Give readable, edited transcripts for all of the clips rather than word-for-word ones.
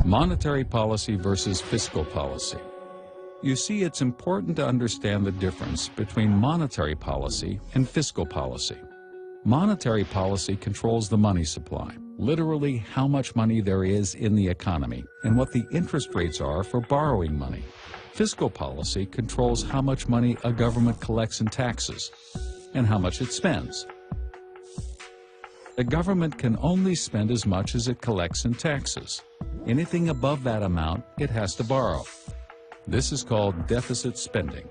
Monetary policy versus fiscal policy. You see, it's important to understand the difference between monetary policy and fiscal policy. Monetary policy controls the money supply, literally how much money there is in the economy and what the interest rates are for borrowing money. Fiscal policy controls how much money a government collects in taxes and how much it spends. A government can only spend as much as it collects in taxes. Anything above that amount, it has to borrow. This is called deficit spending.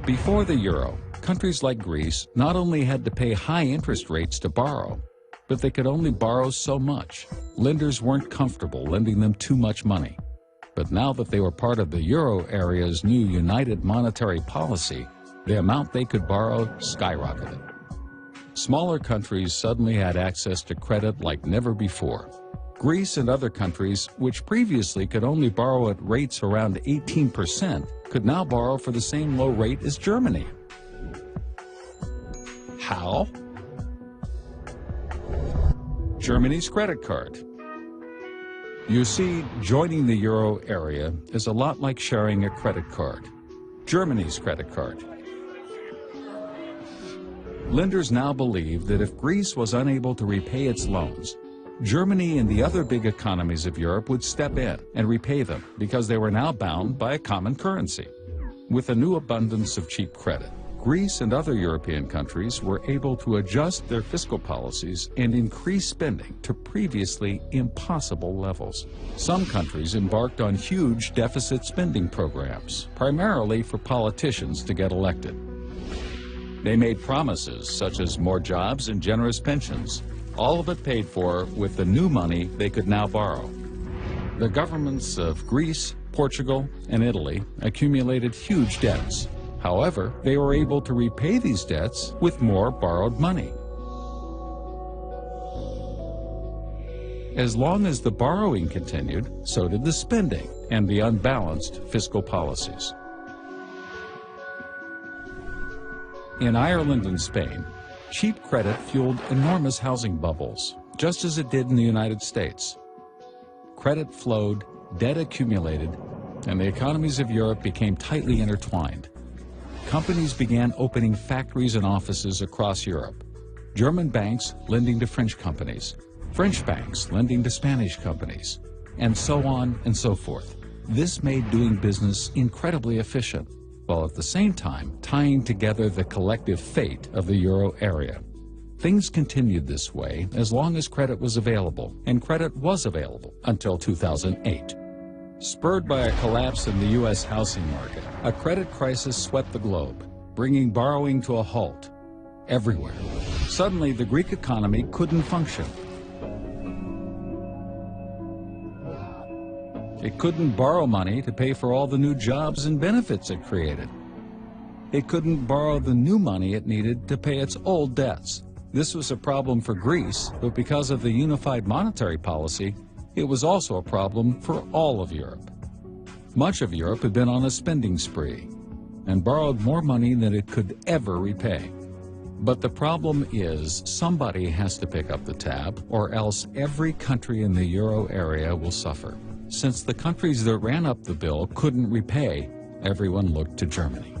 Before the euro, countries like Greece not only had to pay high interest rates to borrow, but they could only borrow so much. Lenders weren't comfortable lending them too much money. But now that they were part of the euro area's new united monetary policy, the amount they could borrow skyrocketed. Smaller countries suddenly had access to credit like never before. Greece and other countries, which previously could only borrow at rates around 18%, could now borrow for the same low rate as Germany. How? Germany's credit card. You see, joining the euro area is a lot like sharing a credit card. Germany's credit card. Lenders now believe that if Greece was unable to repay its loans, Germany and the other big economies of Europe would step in and repay them because they were now bound by a common currency. With a new abundance of cheap credit, Greece and other European countries were able to adjust their fiscal policies and increase spending to previously impossible levels. Some countries embarked on huge deficit spending programs, primarily for politicians to get elected. They made promises such as more jobs and generous pensions, all of it paid for with the new money they could now borrow. The governments of Greece, Portugal, and Italy accumulated huge debts. However, they were able to repay these debts with more borrowed money. As long as the borrowing continued, so did the spending and the unbalanced fiscal policies. In Ireland and Spain, cheap credit fueled enormous housing bubbles, just as it did in the United States. Credit flowed, debt accumulated, and the economies of Europe became tightly intertwined. Companies began opening factories and offices across Europe. German banks lending to French companies, French banks lending to Spanish companies, and so on and so forth. This made doing business incredibly efficient, while at the same time tying together the collective fate of the euro area. Things continued this way as long as credit was available, and credit was available until 2008. Spurred by a collapse in the U.S. housing market, a credit crisis swept the globe, bringing borrowing to a halt everywhere. Suddenly, the Greek economy couldn't function. It couldn't borrow money to pay for all the new jobs and benefits it created. It couldn't borrow the new money it needed to pay its old debts. This was a problem for Greece, but because of the unified monetary policy, it was also a problem for all of Europe. Much of Europe had been on a spending spree and borrowed more money than it could ever repay. But the problem is somebody has to pick up the tab, or else every country in the euro area will suffer. Since the countries that ran up the bill couldn't repay, everyone looked to Germany.